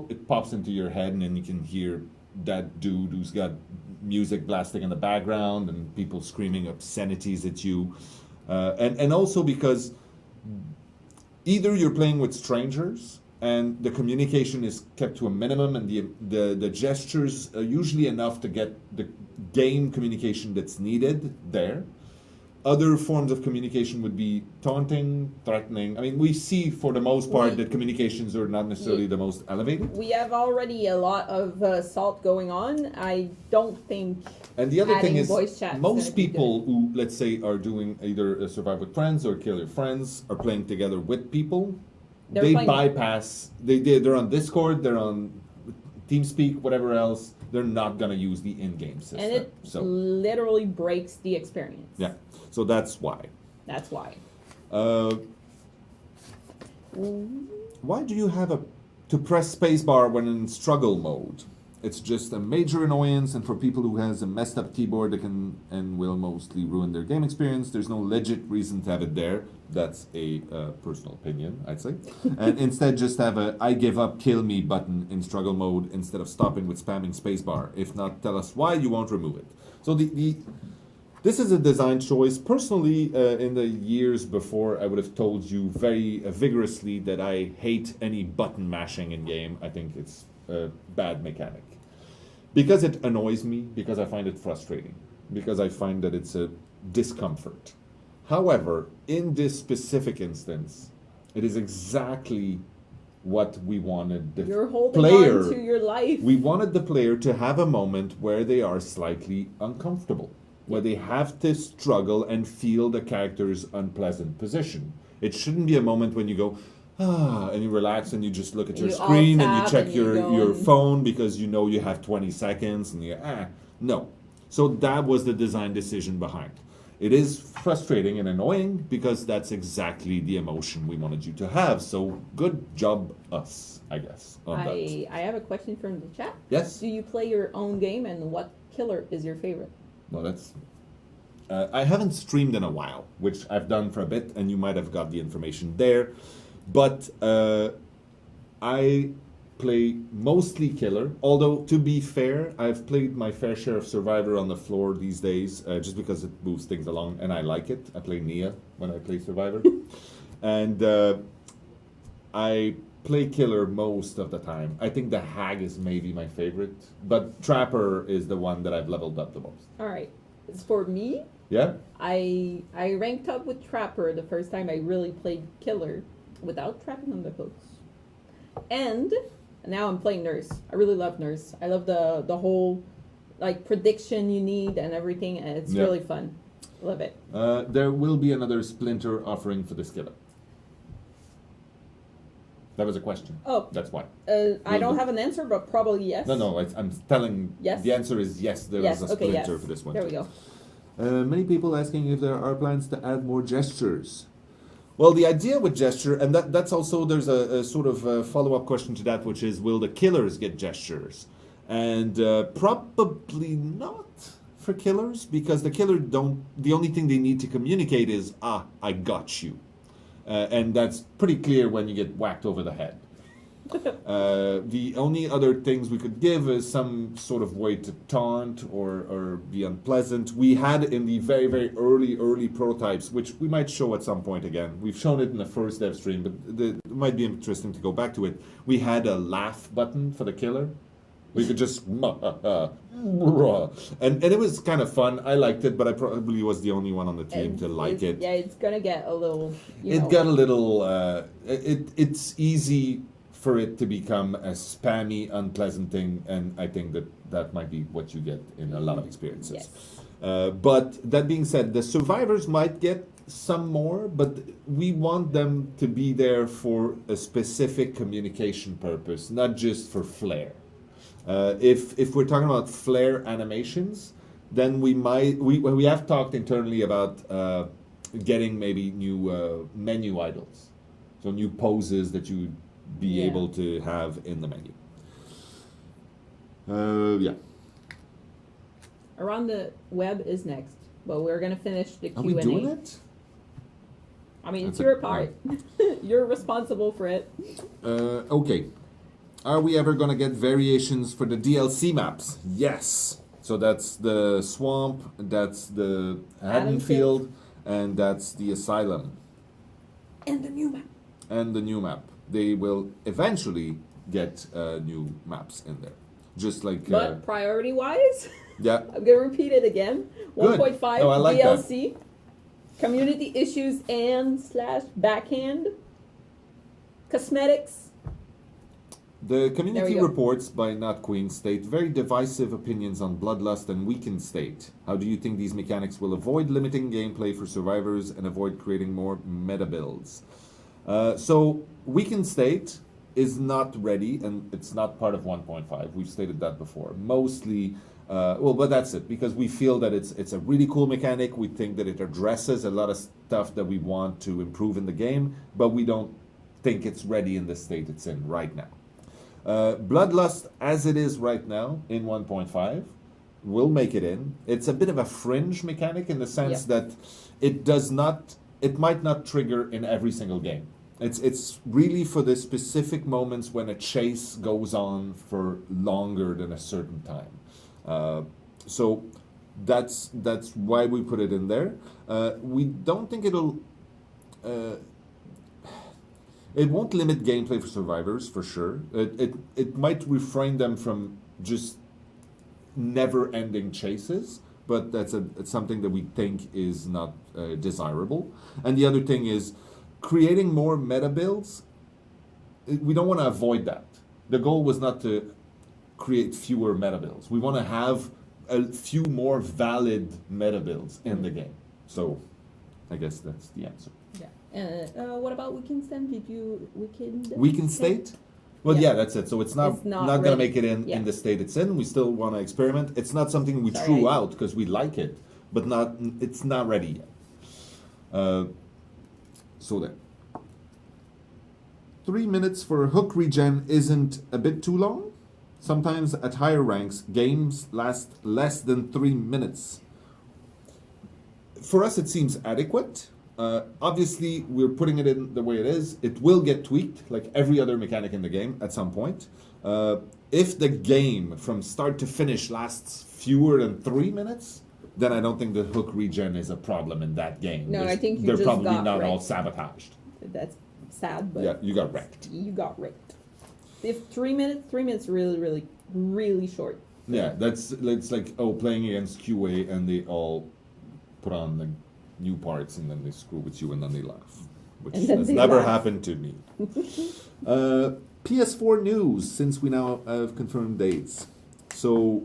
it pops into your head and then you can hear that dude who's got music blasting in the background and people screaming obscenities at you. And also because either you're playing with strangers and the communication is kept to a minimum and the gestures are usually enough to get the game communication that's needed there. Other forms of communication would be taunting, threatening. I mean, we see for the most part that communications are not necessarily the most elevated. We have already a lot of assault going on. I don't think. And the other thing is, most people who, let's say, are doing either survive with friends or kill your friends, are playing together with people. They bypass. They're on Discord. They're on TeamSpeak, whatever else. They're not gonna use the in-game system. And it literally breaks the experience. Yeah. So that's why. That's why. Why do you have to press spacebar when in struggle mode? It's just a major annoyance, and for people who has a messed up keyboard, that can and will mostly ruin their game experience. There's no legit reason to have it there. That's a personal opinion, I'd say. And instead, just have a "I give up, kill me" button in struggle mode instead of stopping with spamming spacebar. If not, tell us why you won't remove it. So this is a design choice. Personally, in the years before, I would have told you very vigorously that I hate any button mashing in game. I think it's a bad mechanic. Because it annoys me, because I find it frustrating, because I find that it's a discomfort. However, in this specific instance, it is exactly what we wanted the You're holding player on to your life. We wanted the player to have a moment where they are slightly uncomfortable, where they have to struggle and feel the character's unpleasant position. It shouldn't be a moment when you go, and you relax and you just look at your screen and you check your phone because you know you have 20 seconds and no. So that was the design decision behind. It is frustrating and annoying because that's exactly the emotion we wanted you to have. So good job us, I guess, on that. I have a question from the chat. Yes? Do you play your own game, and what killer is your favorite? Well, that's... I haven't streamed in a while, which I've done for a bit, and you might have got the information there. But I play mostly killer, although to be fair, I've played my fair share of Survivor on the floor these days, just because it moves things along, and I like it. I play Nia when I play Survivor. And I play killer most of the time. I think the Hag is maybe my favorite, but Trapper is the one that I've leveled up the most. All right. is for me. Yeah? I ranked up with Trapper the first time I really played Killer without trapping on the hooks. And now I'm playing Nurse. I really love Nurse. I love the whole like prediction you need and everything, and it's really fun. Love it. There will be another Splinter offering for the skillet. That was a question. Oh. That's why. I don't have an answer, but probably yes. No, I'm telling. Yes? The answer is yes, there is a Splinter for this one. There we go. Many people asking if there are plans to add more gestures. Well, the idea with gesture, and that's also, there's a sort of a follow-up question to that, which is, will the killers get gestures? And probably not for killers, because the killer the only thing they need to communicate is, I got you. And that's pretty clear when you get whacked over the head. The only other things we could give is some sort of way to taunt or be unpleasant. We had in the very, very early prototypes, which we might show at some point again. We've shown it in the first dev stream, but it might be interesting to go back to it. We had a laugh button for the killer. We could just and it was kind of fun. I liked it, but I probably was the only one on the team to like it. Yeah, it's gonna get a little. Got a little. It's easy for it to become a spammy, unpleasant thing, and I think that might be what you get in a lot of experiences. Yes. But that being said, the survivors might get some more, but we want them to be there for a specific communication purpose, not just for flair. If we're talking about flair animations, then we have talked internally about getting maybe new menu idols, so new poses that you'd be able to have in the menu. Around the web is next, but we're gonna finish the Q&A. Are we doing it? I mean, it's your part. You're responsible for it. Okay. Are we ever going to get variations for the DLC maps? Yes. So that's the swamp, that's the Haddonfield, and that's the asylum. And the new map. They will eventually get new maps in there. Just like... But priority-wise, yeah. I'm going to repeat it again. 1.5 like DLC, community issues and / backend, cosmetics. The community reports by Not Queen state very divisive opinions on Bloodlust and Weakened State. How do you think these mechanics will avoid limiting gameplay for survivors and avoid creating more meta builds? So Weakened State is not ready, and it's not part of 1.5. We've stated that before. Mostly, but that's it, because we feel that it's a really cool mechanic. We think that it addresses a lot of stuff that we want to improve in the game, but we don't think it's ready in the state it's in right now. Bloodlust, as it is right now in 1.5, will make it in. It's a bit of a fringe mechanic in the sense that it might not trigger in every single game. It's really for the specific moments when a chase goes on for longer than a certain time. So that's why we put it in there. We don't think it'll... It won't limit gameplay for survivors, for sure. It might refrain them from just never-ending chases, but it's something that we think is not desirable. And the other thing is, creating more meta builds, we don't want to avoid that. The goal was not to create fewer meta builds. We want to have a few more valid meta builds in the game. So I guess that's the answer. Yeah. What about Weakened State? Weakened State? Well, yeah, that's it. So it's not going to make it in the state it's in. We still want to experiment. It's not something we threw out because we like it, but it's not ready yet. So then, 3 minutes for hook regen isn't a bit too long? Sometimes at higher ranks, games last less than 3 minutes. For us, it seems adequate. Obviously, we're putting it in the way it is. It will get tweaked, like every other mechanic in the game, at some point. If the game, from start to finish, lasts fewer than 3 minutes, then I don't think the hook regen is a problem in that game. No, I think they're probably not all sabotaged. That's sad, but... Yeah, you got wrecked. You got wrecked. If 3 minutes, 3 minutes really, really, really short. Yeah, it's like playing against QA and they all put on like new parts and then they screw with you and then they laugh, which has never happened to me. PS4 news, since we now have confirmed dates. So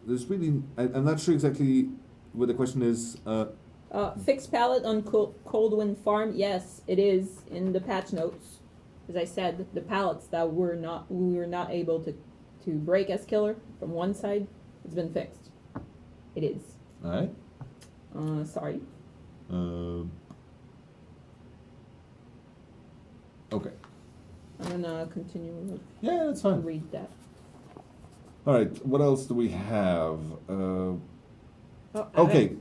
there's really I'm not sure exactly what the question is. Fixed palette on Coldwind Farm. Yes, it is in the patch notes. As I said, the pallets that we were not able to break as killer from one side, it's been fixed. It is. All right. Sorry. Okay. I'm gonna continue. Yeah, that's fine. Read that. All right. What else do we have? Okay.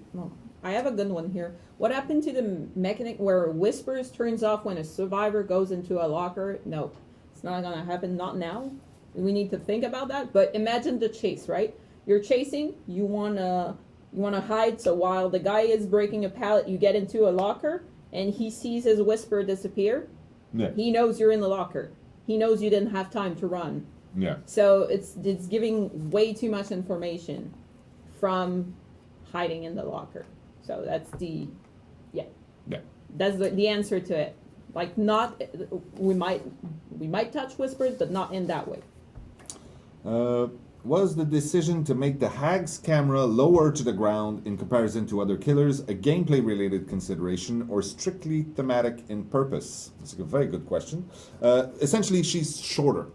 I have a good one here. What happened to the mechanic where whispers turns off when a survivor goes into a locker? No, it's not gonna happen. Not now. We need to think about that. But imagine the chase, right? You're chasing. You wanna hide. So while the guy is breaking a pallet, you get into a locker, and he sees his whisper disappear. Yeah. He knows you're in the locker. He knows you didn't have time to run. Yeah. So it's giving way too much information from hiding in the locker. So that's that's the answer to it. Like not, we might touch whispers, but not in that way. Was the decision to make the Hag's camera lower to the ground in comparison to other killers a gameplay-related consideration or strictly thematic in purpose? That's a very good question. Essentially, she's shorter.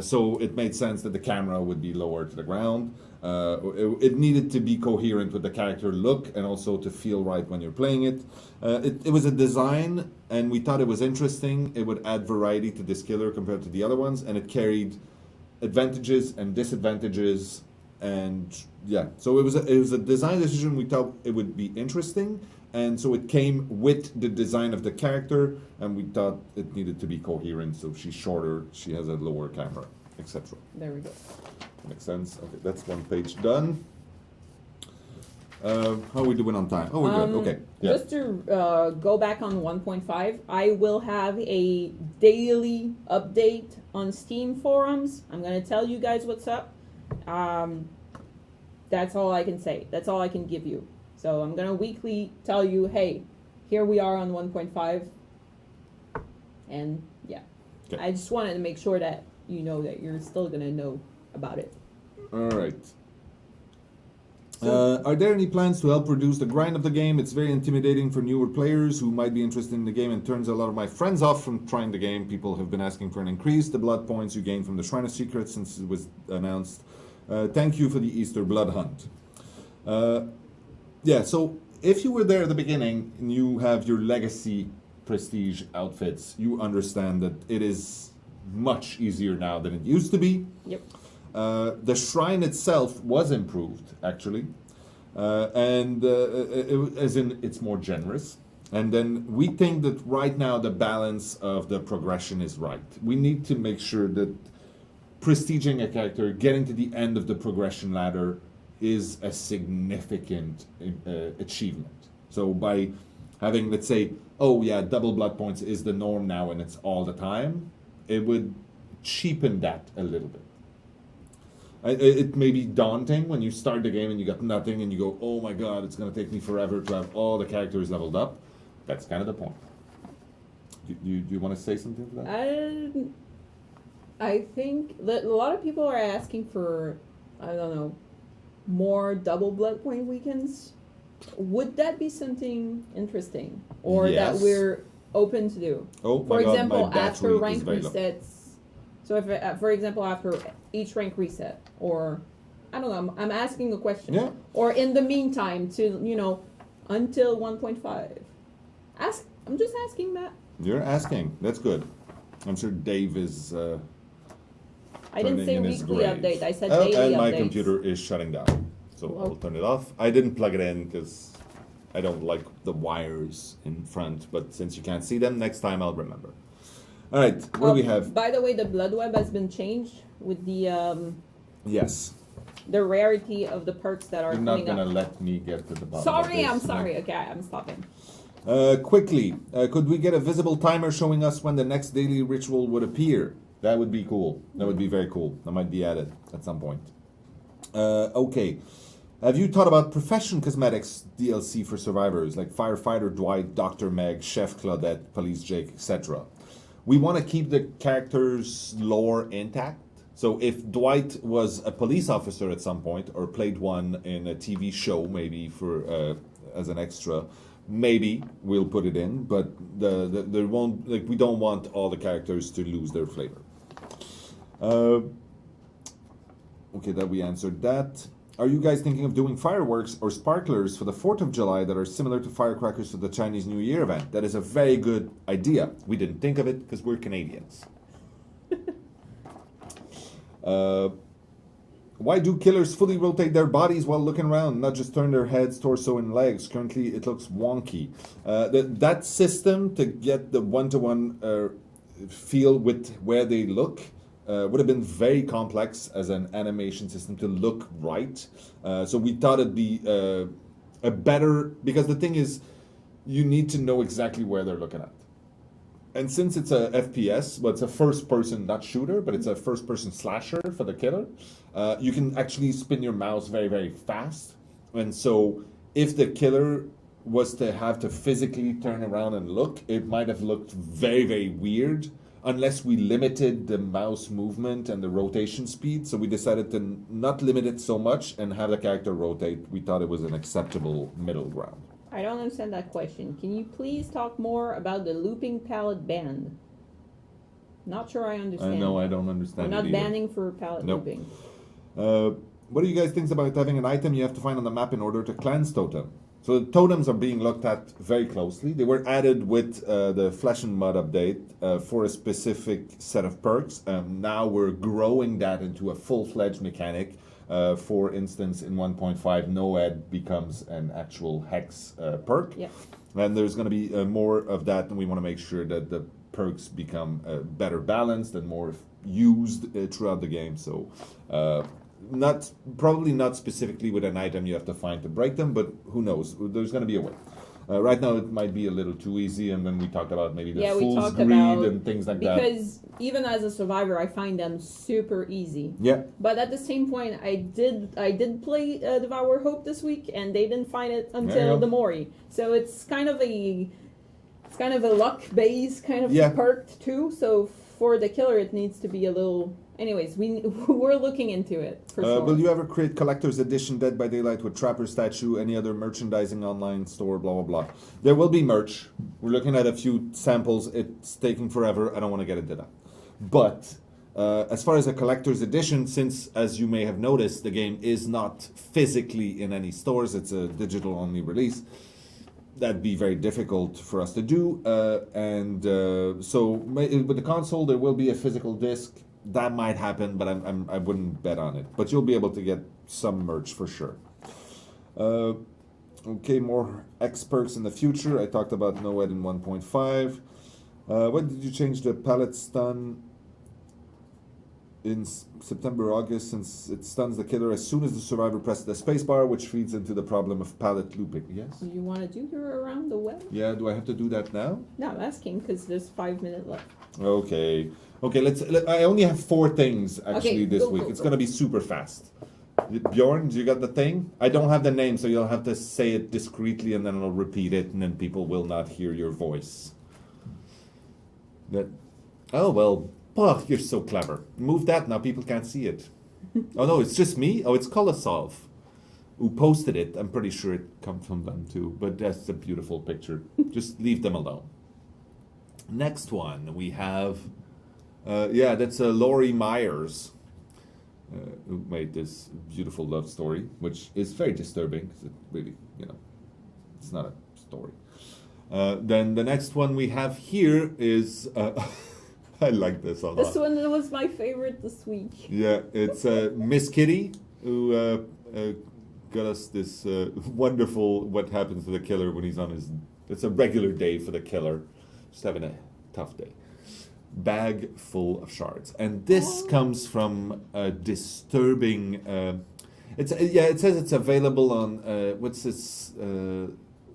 So it made sense that the camera would be lower to the ground. It needed to be coherent with the character look and also to feel right when you're playing it. It was a design, and we thought it was interesting. It would add variety to this killer compared to the other ones, and it carried advantages and disadvantages, and yeah. So it was a design decision. We thought it would be interesting, and so it came with the design of the character, and we thought it needed to be coherent. So she's shorter, she has a lower camera, etc. There we go. Makes sense. Okay, that's one page done. How are we doing on time? Oh, we're good. Okay. Yeah. Just to go back on 1.5, I will have a daily update on Steam forums. I'm going to tell you guys what's up. That's all I can say. That's all I can give you. So I'm going to weekly tell you, hey, here we are on 1.5. And yeah, Okay. I just wanted to make sure that you know that you're still going to know about it. All right. Are there any plans to help reduce the grind of the game? It's very intimidating for newer players who might be interested in the game and turns a lot of my friends off from trying the game. People have been asking for an increase. The blood points you gain from the Shrine of Secrets since it was announced. Thank you for the Easter blood hunt. Yeah, so if you were there at the beginning and you have your legacy prestige outfits, you understand that it is much easier now than it used to be. Yep. The shrine itself was improved, actually, as in it's more generous. And then we think that right now the balance of the progression is right. We need to make sure that prestiging a character, getting to the end of the progression ladder, is a significant achievement. So by having, let's say, oh yeah, double blood points is the norm now and it's all the time, it would cheapen that a little bit. It may be daunting when you start the game and you got nothing and you go, oh my god, it's going to take me forever to have all the characters leveled up. That's kind of the point. Do you want to say something to that? I think that a lot of people are asking for, I don't know, more double blood point weekends. Would that be something interesting? Or Yes. that we're open to do? Oh, For my god, example, my after battery rank is very low. resets. So if, for example, after each rank reset, or I don't know, I'm asking a question. Yeah. Or in the meantime, to until 1.5. I'm just asking that. You're asking. That's good. I'm sure Dave is I didn't say turning in his weekly grave. update. I said Oh, daily and my updates. computer is shutting down. So I'll turn it off. I didn't plug it in because I don't like the wires in front. But since you can't see them, next time I'll remember. All right, what do we have? By the way, the blood web has been changed with the Yes. rarity of the perks that are You're not coming going to up. let me get to the bottom of Sorry, this. I'm sorry. Okay, I'm stopping. Quickly, could we get a visible timer showing us when the next daily ritual would appear? That would be cool. That would be very cool. That might be added at some point. Okay. Have you thought about profession cosmetics DLC for survivors like Firefighter Dwight, Dr. Meg, Chef Claudette, Police Jake, etc.? We want to keep the character's lore intact. So if Dwight was a police officer at some point or played one in a TV show, maybe for as an extra, maybe we'll put it in. But there won't, like, we don't want all the characters to lose their flavor. Okay, that we answered that. Are you guys thinking of doing fireworks or sparklers for the 4th of July that are similar to firecrackers for the Chinese New Year event? That is a very good idea. We didn't think of it because we're Canadians. Why do killers fully rotate their bodies while looking around, not just turn their heads, torso, and legs? Currently, it looks wonky. That system to get the one-to-one feel with where they look would have been very complex as an animation system to look right. So we thought it'd be a better, because the thing is, you need to know exactly where they're looking at. And since it's a FPS, well, it's a first-person, not shooter, but it's a first-person slasher for the killer, you can actually spin your mouse very, very fast. And so if the killer was to have to physically turn around and look, it might have looked very, very weird unless we limited the mouse movement and the rotation speed. So we decided to not limit it so much and have the character rotate. We thought it was an acceptable middle ground. I don't understand that question. Can you please talk more about the looping palette ban? Not sure I understand. No, I don't understand. We're not banning for palette looping. What do you guys think about having an item you have to find on the map in order to cleanse totem? So the totems are being looked at very closely. They were added with the Flesh and Mud update for a specific set of perks. Now we're growing that into a full-fledged mechanic. For instance, in 1.5, Noed becomes an actual hex perk. Yep. And there's going to be more of that, and we want to make sure that the perks become better balanced and more used throughout the game. So probably not specifically with an item you have to find to break them, but who knows? There's going to be a way. Right now it might be a little too easy, and then we talked about maybe the fool's greed and things like that. Because even as a survivor, I find them super easy. Yeah. But at the same point, I did play Devour Hope this week, and they didn't find it until the Mori. So it's kind of a luck base kind of perk too. So for the killer, it needs to be a little. Anyways, we're looking into it for sure. Will you ever create collector's edition Dead by Daylight with Trapper statue, any other merchandising online store, blah, blah, blah? There will be merch. We're looking at a few samples. It's taking forever. I don't want to get into that. But as far as a collector's edition, since, as you may have noticed, the game is not physically in any stores, it's a digital-only release, that'd be very difficult for us to do. So with the console, there will be a physical disc. That might happen, but I wouldn't bet on it. But you'll be able to get some merch for sure. Okay, more X perks in the future. I talked about Noed in 1.5. When did you change the palette stun in September, August, since it stuns the killer as soon as the survivor presses the spacebar, which feeds into the problem of palette looping? Yes? You want to do your around the web? Yeah, do I have to do that now? No, I'm asking because there's 5 minutes left. Okay, I only have 4 things actually this week. It's going to be super fast. Bjorn, you got the thing? I don't have the name, so you'll have to say it discreetly and then I'll repeat it and then people will not hear your voice. You're so clever. Move that, now people can't see it. Oh no, it's just me? Oh, it's Kolosov who posted it. I'm pretty sure it comes from them too, but that's a beautiful picture. Just leave them alone. Next one, we have, that's Laurie Myers, who made this beautiful love story, which is very disturbing, because it really, it's not a story. Then the next one we have here is, I like this a lot. This one was my favorite this week. Yeah, it's Miss Kitty, who got us this wonderful what happens to the killer when he's on his, it's a regular day for the killer. Just having a tough day. Bag full of shards. And this comes from a disturbing... it says it's available on... what's this...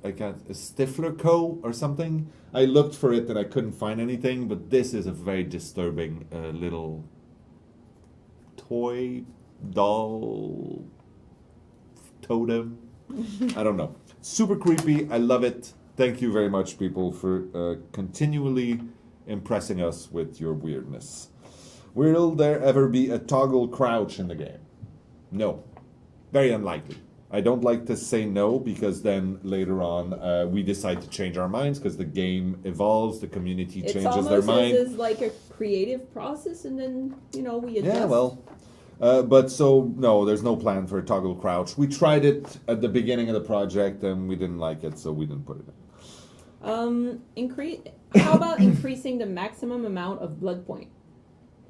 Stifler Co. or something. I looked for it and I couldn't find anything, but this is a very disturbing little toy doll totem. I don't know. Super creepy. I love it. Thank you very much, people, for continually impressing us with your weirdness. Will there ever be a toggle crouch in the game? No. Very unlikely. I don't like to say no because then later on we decide to change our minds because the game evolves, the community changes their mind. It's almost like a creative process, and then we adjust. Yeah, well, but so no, there's no plan for a toggle crouch. We tried it at the beginning of the project and we didn't like it, so we didn't put it in. How about increasing the maximum amount of blood point?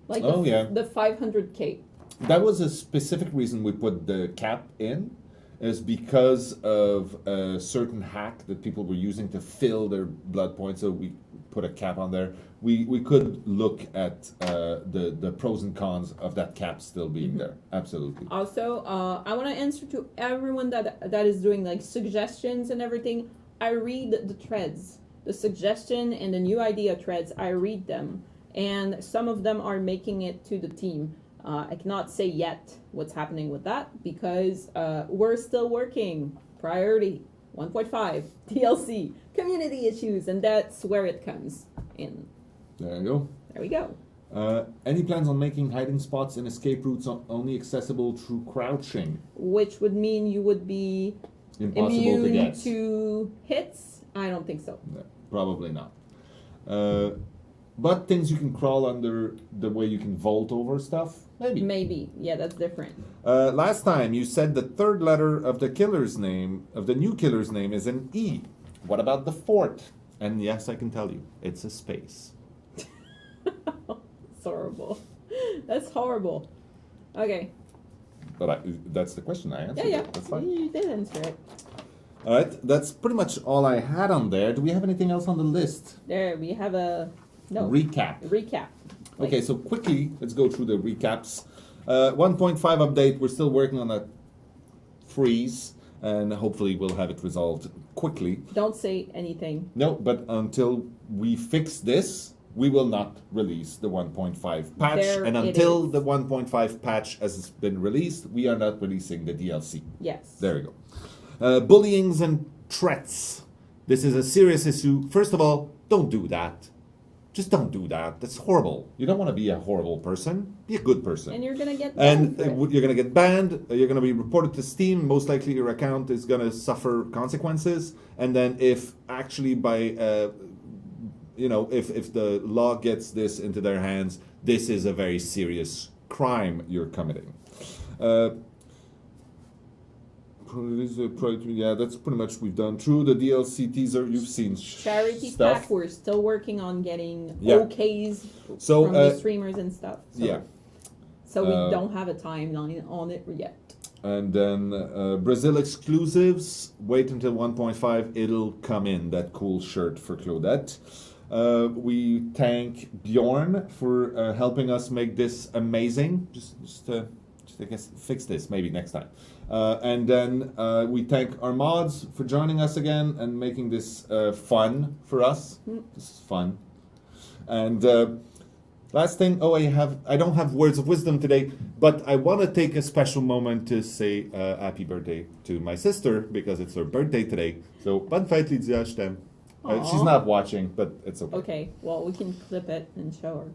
Like the 500k. That was a specific reason we put the cap in. Is because of a certain hack that people were using to fill their blood points. So we put a cap on there. We could look at the pros and cons of that cap still being there. Absolutely. Also, I want to answer to everyone that is doing like suggestions and everything. I read the threads, the suggestion and the new idea threads. I read them, and some of them are making it to the team. I cannot say yet what's happening with that because we're still working. Priority 1.5, DLC, community issues, and that's where it comes in. There you go. There we go. Any plans on making hiding spots and escape routes only accessible through crouching? Which would mean you would be Impossible to get. To hits? I don't think so. No, probably not. But things you can crawl under, the way you can vault over stuff, maybe. Maybe, yeah, that's different. Last time you said the third letter of the killer's name, of the new killer's name, is an E. What about the fourth? And yes, I can tell you, it's a space. It's horrible. That's horrible. Okay. But that's the question I answered. Yeah. That's fine. You did answer it. All right, that's pretty much all I had on there. Do we have anything else on the list? There, we have a... No. Recap. Okay, so quickly, let's go through the recaps. 1.5 update, we're still working on that freeze, and hopefully we'll have it resolved quickly. Don't say anything. No, but until we fix this, we will not release the 1.5 patch. And until the 1.5 patch has been released, we are not releasing the DLC. Yes. There we go. Bullyings and threats. This is a serious issue. First of all, don't do that. Just don't do that. That's horrible. You don't want to be a horrible person. Be a good person. And you're going to get banned. And you're going to get banned. You're going to be reported to Steam. Most likely your account is going to suffer consequences. And then if actually by, if the law gets this into their hands, this is a very serious crime you're committing. Yeah, that's pretty much we've done. Through the DLC teaser, you've seen Charity stuff. pack, we're still working on getting OKs so, from the streamers and stuff. So, yeah. So we don't have a timeline on it yet. And then Brazil exclusives, wait until 1.5, it'll come in, that cool shirt for Claudette. We thank Bjorn for helping us make this amazing. Just I guess fix this maybe next time. And then we thank our mods for joining us again and making this fun for us. This is fun. And last thing, I don't have words of wisdom today, but I want to take a special moment to say happy birthday to my sister because it's her birthday today. So, bonne fête, Lydia, je t'aime. She's not watching, but it's okay. Okay, well, we can clip it and show her.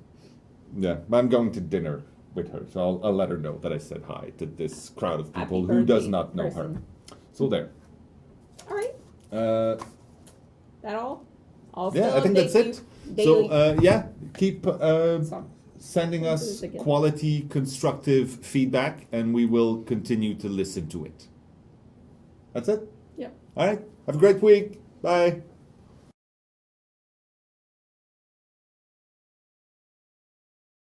Yeah, but I'm going to dinner with her, so I'll let her know that I said hi to this crowd of people Happy who does birthday, not know person. her. So there. All right. That all? Yeah, I think that's it. Daily. So keep sending us quality, constructive feedback, and we will continue to listen to it. That's it? Yeah. All right. Have a great week. Bye.